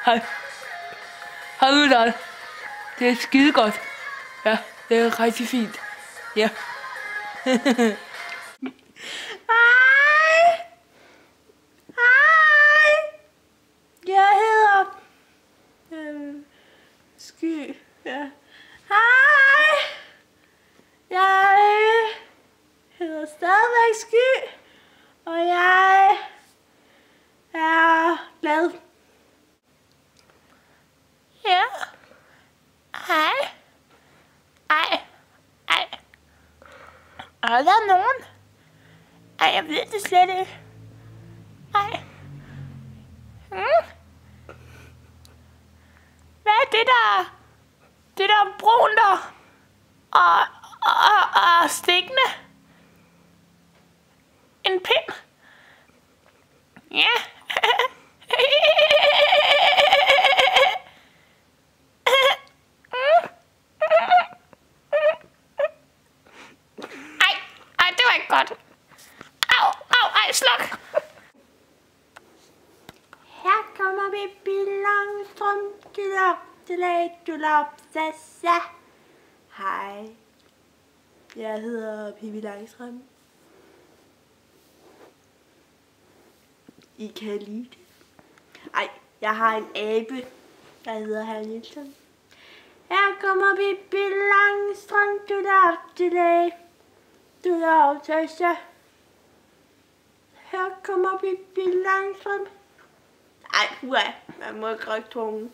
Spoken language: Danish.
Hej. Hej med dig. Det er skide godt. Ja, det er rigtig fint. Ja. Hej. Hej. Jeg hedder Sky. Ja. Hej. Jeg hedder stadigvæk Sky. Og jeg er glad. Ja. Hej. Ej. Er der nogen? Ej, jeg ved det slet ikke. Ej. Hvad er det der? Det der brun der? Og stikkende? En pind? Ja. Ej, det var ikke godt. Ej, sluk. Her kommer Pippi Langstrømpe. Hej. Jeg hedder Pippi Langstrømpe. I kan lide det. Ej, jeg har en abe, der hedder Herr Nielsen. Her kommer Pippi Langstrømpe. Her kommer Pippi Langstrømpe. Ej, man må ikke række tungen.